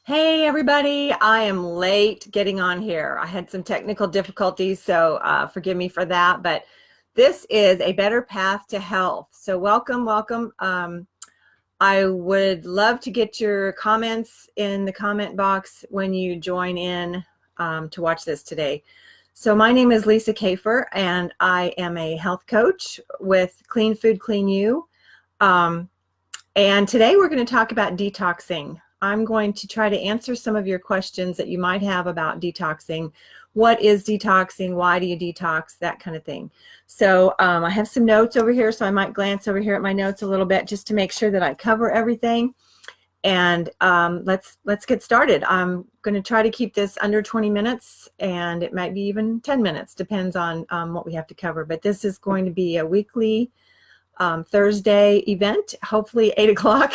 Hey everybody, I am late getting on here. I had some technical difficulties, so forgive me for that. But this is a better path to health. So welcome, welcome. I would love to get your comments in the comment box when you join in to watch this today. So my name is Lisa Kafer, and I am a health coach with Clean Food, Clean You. And today we're going to talk about detoxing. I'm going to try to answer some of your questions that you might have about detoxing. What is detoxing? Why do you detox? That kind of thing. So I have some notes over here, so I might glance over here at my notes a little bit just to make sure that I cover everything. And let's get started. I'm going to try to keep this under 20 minutes, and it might be even 10 minutes, depends on what we have to cover. But this is going to be a weekly Thursday event, hopefully 8 o'clock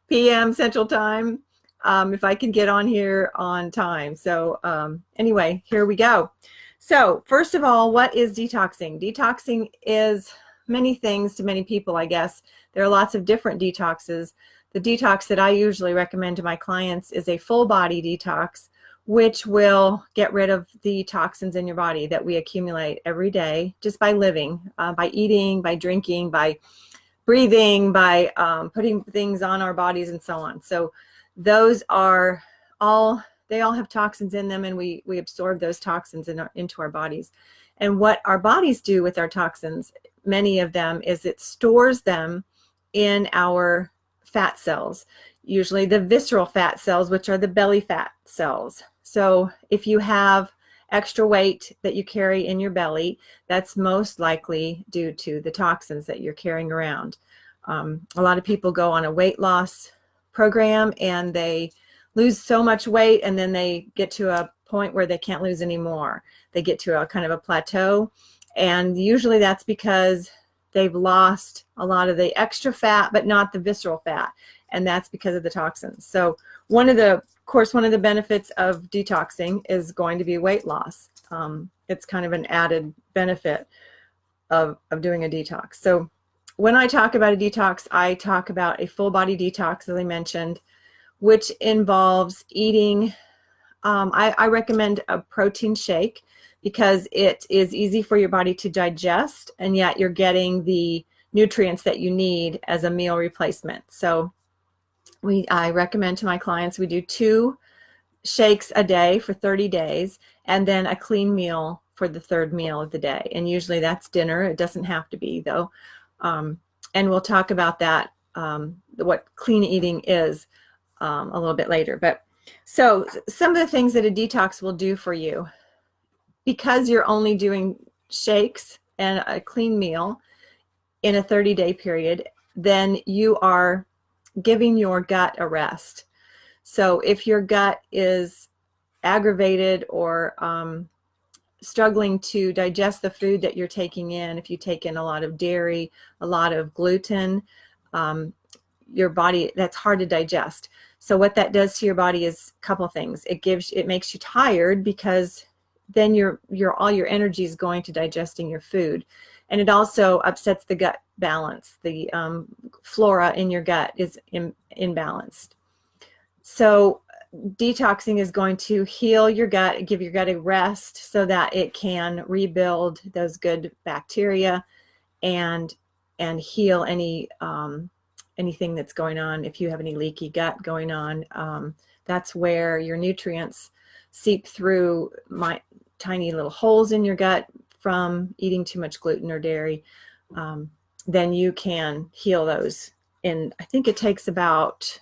p.m. Central Time, if I can get on here on time. So anyway, here we go. So first of all, what is detoxing? Detoxing is many things to many people, I guess. There are lots of different detoxes. The detox that I usually recommend to my clients is a full body detox, which will get rid of the toxins in your body that we accumulate every day just by living, by eating, by drinking, by breathing, by putting things on our bodies and so on. So those are all, they all have toxins in them, and we absorb those toxins into our bodies. And what our bodies do with our toxins, many of them, is it stores them in our fat cells, usually the visceral fat cells, which are the belly fat cells. So if you have extra weight that you carry in your belly, that's most likely due to the toxins that you're carrying around. A lot of people go on a weight loss program and they lose so much weight, and then they get to a point where they can't lose any more. They get to a kind of a plateau, and usually that's because they've lost a lot of the extra fat, but not the visceral fat, and that's because of the toxins. So one of the benefits of detoxing is going to be weight loss. It's kind of an added benefit of doing a detox. So when I talk about a detox, I talk about a full body detox, as I mentioned, which involves eating. I recommend a protein shake because it is easy for your body to digest, and yet you're getting the nutrients that you need as a meal replacement. So I recommend to my clients we do 2 shakes a day for 30 days, and then a clean meal for the third meal of the day. And usually that's dinner. It doesn't have to be, though. And we'll talk about that, what clean eating is, a little bit later. But so some of the things that a detox will do for you, because you're only doing shakes and a clean meal in a 30-day period, then you are giving your gut a rest. So if your gut is aggravated or struggling to digest the food that you're taking in, if you take in a lot of dairy, a lot of gluten, your body, that's hard to digest. So what that does to your body is a couple things. It makes you tired, because then all your energy is going to digesting your food. And it also upsets the gut balance. The flora in your gut is imbalanced. So detoxing is going to heal your gut, give your gut a rest so that it can rebuild those good bacteria and heal anything that's going on. If you have any leaky gut going on, that's where your nutrients seep through tiny little holes in your gut from eating too much gluten or dairy. Then you can heal those. And I think it takes about,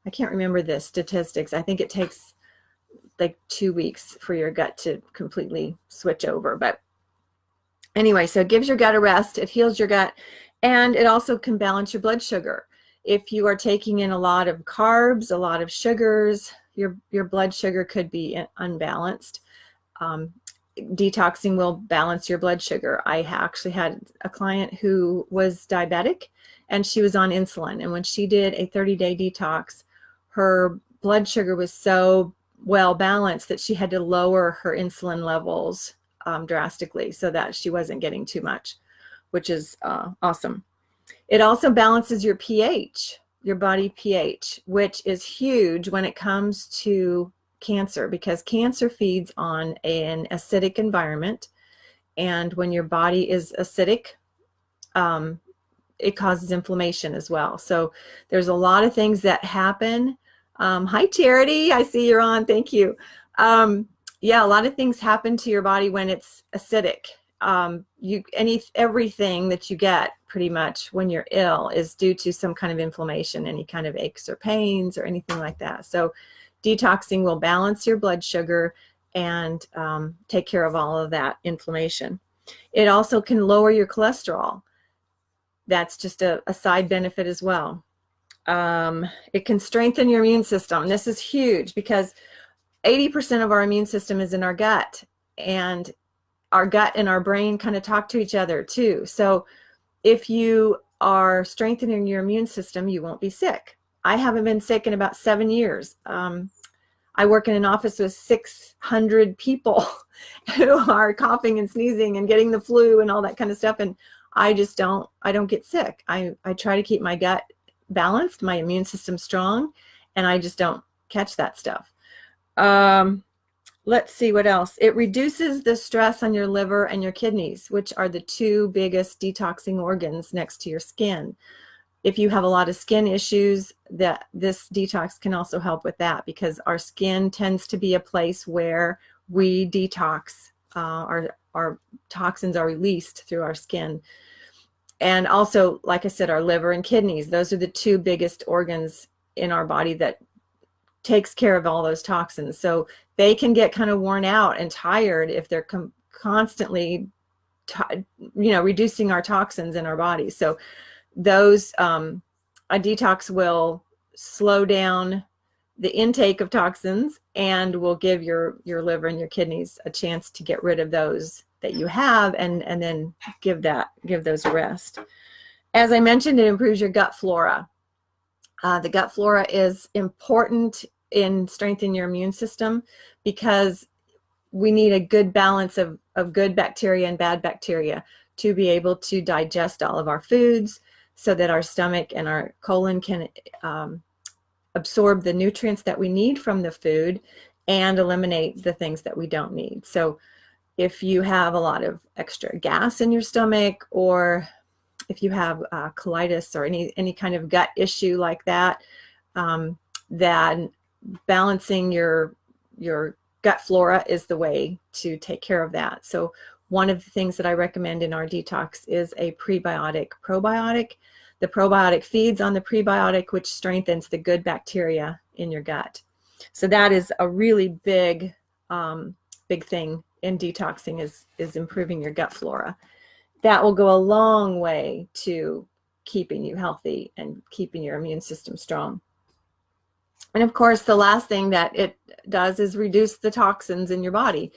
I can't remember the statistics. I think it takes like 2 weeks for your gut to completely switch over. But anyway, so it gives your gut a rest, it heals your gut, and it also can balance your blood sugar. If you are taking in a lot of carbs, a lot of sugars, your blood sugar could be unbalanced. Detoxing will balance your blood sugar. I actually had a client who was diabetic, and she was on insulin. And when she did a 30-day detox, her blood sugar was so well balanced that she had to lower her insulin levels drastically so that she wasn't getting too much, which is awesome. It also balances your pH. your body pH, which is huge when it comes to cancer, because cancer feeds on an acidic environment. And when your body is acidic, it causes inflammation as well. So there's a lot of things that happen. Hi, Charity. I see you're on. Thank you. Yeah, a lot of things happen to your body when it's acidic. Everything that you get pretty much when you're ill is due to some kind of inflammation, any kind of aches or pains or anything like that. So detoxing will balance your blood sugar and take care of all of that inflammation. It also can lower your cholesterol. That's just a side benefit as well. It can strengthen your immune system. This is huge because 80% of our immune system is in our gut, and our gut and our brain kind of talk to each other too. So if you are strengthening your immune system, you won't be sick. I haven't been sick in about 7 years. I work in an office with 600 people who are coughing and sneezing and getting the flu and all that kind of stuff. And I don't get sick. I try to keep my gut balanced, my immune system strong, and I just don't catch that stuff. Let's see what else. It reduces the stress on your liver and your kidneys, which are the two biggest detoxing organs next to your skin. If you have a lot of skin issues, this detox can also help with that, because our skin tends to be a place where we detox. Our toxins are released through our skin. And also, like I said, our liver and kidneys, those are the two biggest organs in our body that takes care of all those toxins. So they can get kind of worn out and tired if they're constantly, reducing our toxins in our body. So those, a detox will slow down the intake of toxins and will give your liver and your kidneys a chance to get rid of those that you have, and then give those a rest. As I mentioned, it improves your gut flora. The gut flora is important in strengthening your immune system, because we need a good balance of good bacteria and bad bacteria to be able to digest all of our foods, so that our stomach and our colon can absorb the nutrients that we need from the food and eliminate the things that we don't need. So if you have a lot of extra gas in your stomach, or if you have colitis or any kind of gut issue like that, then balancing your gut flora is the way to take care of that. So one of the things that I recommend in our detox is a prebiotic probiotic. The probiotic feeds on the prebiotic, which strengthens the good bacteria in your gut. So that is a really big thing in detoxing, is improving your gut flora. That will go a long way to keeping you healthy and keeping your immune system strong. And of course, the last thing that it does is reduce the toxins in your body.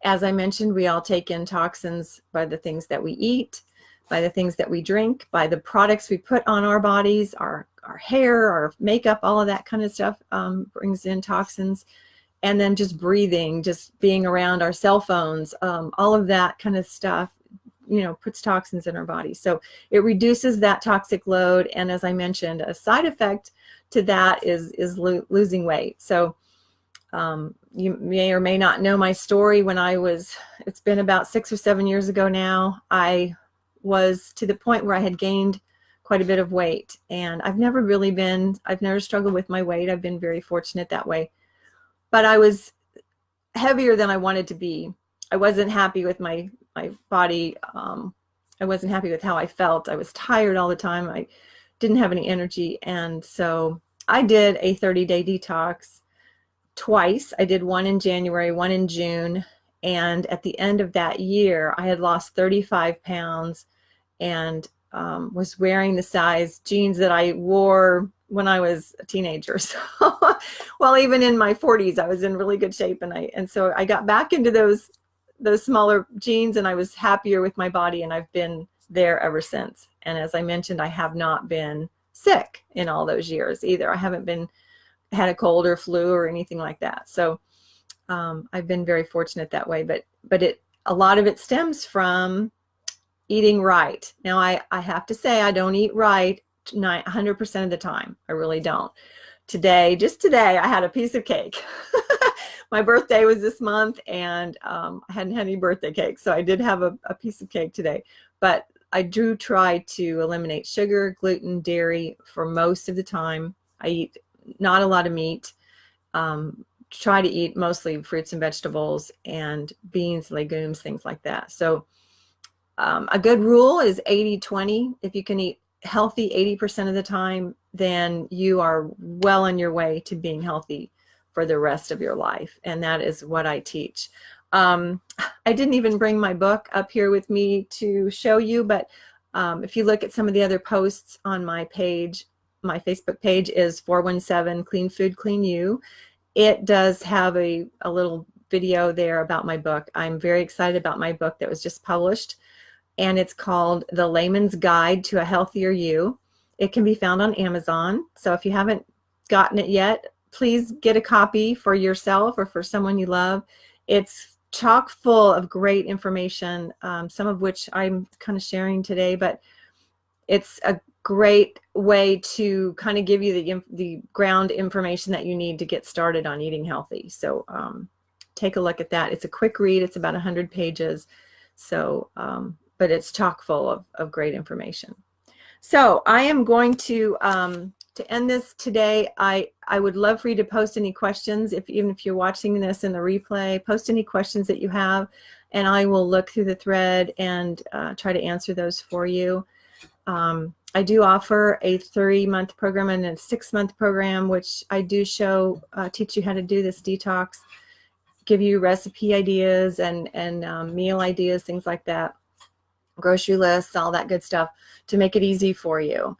As I mentioned, we all take in toxins by the things that we eat, by the things that we drink, by the products we put on our bodies, our hair, our makeup, all of that kind of stuff brings in toxins. And then just breathing, just being around our cell phones, all of that kind of stuff, puts toxins in our body. So it reduces that toxic load. And as I mentioned, a side effect to that is losing weight. So you may or may not know my story. It's been about 6 or 7 years ago now, I was to the point where I had gained quite a bit of weight. And I've never struggled with my weight. I've been very fortunate that way. But I was heavier than I wanted to be. I wasn't happy with my body. I wasn't happy with how I felt. I was tired all the time. I didn't have any energy. And so I did a 30-day detox twice. I did one in January, one in June. And at the end of that year, I had lost 35 pounds and was wearing the size jeans that I wore when I was a teenager. So, well, even in my 40s, I was in really good shape. And so I got back into those smaller jeans, and I was happier with my body, and I've been there ever since. And as I mentioned, I have not been sick in all those years either. I haven't had a cold or flu or anything like that. So I've been very fortunate that way, but a lot of it stems from eating right. Now, I have to say, I don't eat right 100% of the time. I really don't. Today, just today, I had a piece of cake. My birthday was this month, and I hadn't had any birthday cake, so I did have a piece of cake today. But I do try to eliminate sugar, gluten, dairy for most of the time. I eat not a lot of meat. Try to eat mostly fruits and vegetables and beans, legumes, things like that. So a good rule is 80-20. If you can eat healthy 80% of the time, then you are well on your way to being healthy for the rest of your life. And that is what I teach. I didn't even bring my book up here with me to show you, but if you look at some of the other posts on my page, my Facebook page is 417 Clean Food, Clean You. It does have a little video there about my book. I'm very excited about my book that was just published, and it's called The Layman's Guide to a Healthier You. It can be found on Amazon. So if you haven't gotten it yet, please get a copy for yourself or for someone you love. It's chock full of great information, some of which I'm kind of sharing today, but it's a great way to kind of give you the ground information that you need to get started on eating healthy. So take a look at that. It's a quick read. It's about 100 pages. So, but it's chock full of great information. So I am going to end this today. I would love for you to post any questions, even if you're watching this in the replay, post any questions that you have, and I will look through the thread and try to answer those for you. I do offer a 3-month program and a 6-month program, which I do show, teach you how to do this detox, give you recipe ideas and meal ideas, things like that, grocery lists, all that good stuff to make it easy for you.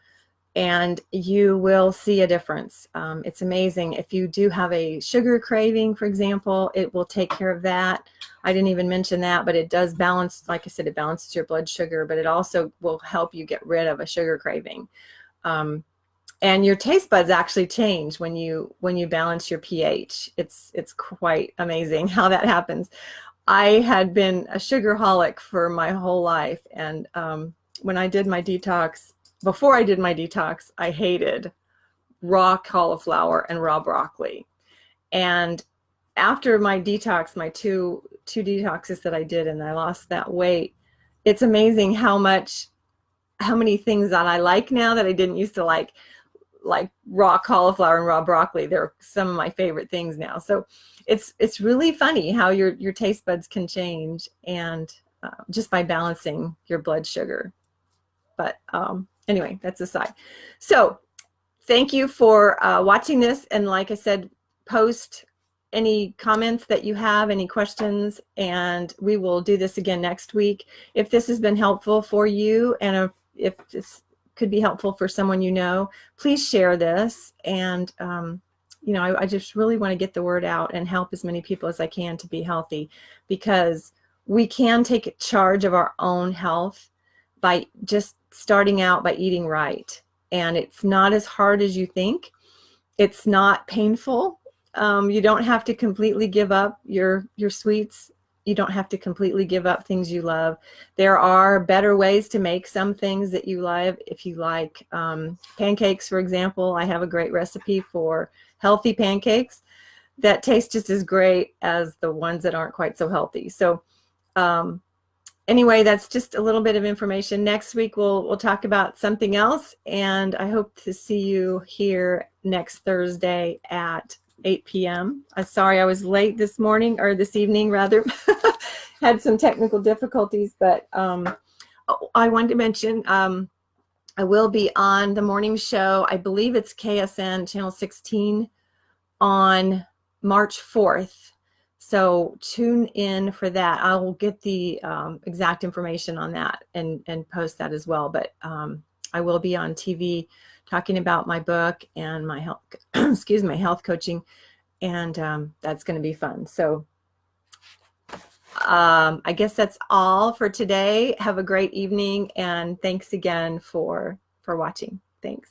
And you will see a difference. It's amazing. If you do have a sugar craving, for example, it will take care of that. I didn't even mention that, but it does balance, like I said, it balances your blood sugar, but it also will help you get rid of a sugar craving. And your taste buds actually change when you balance your pH. It's quite amazing how that happens. I had been a sugarholic for my whole life, and when I did my detox, before I did my detox, I hated raw cauliflower and raw broccoli. And after my detox, my two detoxes that I did, and I lost that weight, it's amazing how many things that I like now that I didn't used to like raw cauliflower and raw broccoli. They're some of my favorite things now. So it's really funny how your taste buds can change, and just by balancing your blood sugar. But anyway, that's aside. So thank you for watching this. And like I said, post any comments that you have, any questions, and we will do this again next week. If this has been helpful for you, and if this could be helpful for someone you know, please share this. And I just really want to get the word out and help as many people as I can to be healthy, because we can take charge of our own health by just starting out by eating right. And it's not as hard as you think. It's not painful. You don't have to completely give up your sweets. You don't have to completely give up things you love. There are better ways to make some things that you love. If you like pancakes, for example, I have a great recipe for healthy pancakes that taste just as great as the ones that aren't quite so healthy. So anyway, that's just a little bit of information. Next week we'll talk about something else, and I hope to see you here next Thursday at 8 p.m. Sorry I was late this morning, or this evening rather. Had some technical difficulties, but I wanted to mention I will be on the morning show. I believe it's KSN channel 16 on March 4th. So tune in for that. I will get the exact information on that and post that as well. But I will be on TV talking about my book and my health, my health coaching, and that's going to be fun. So I guess that's all for today. Have a great evening, and thanks again for watching. Thanks.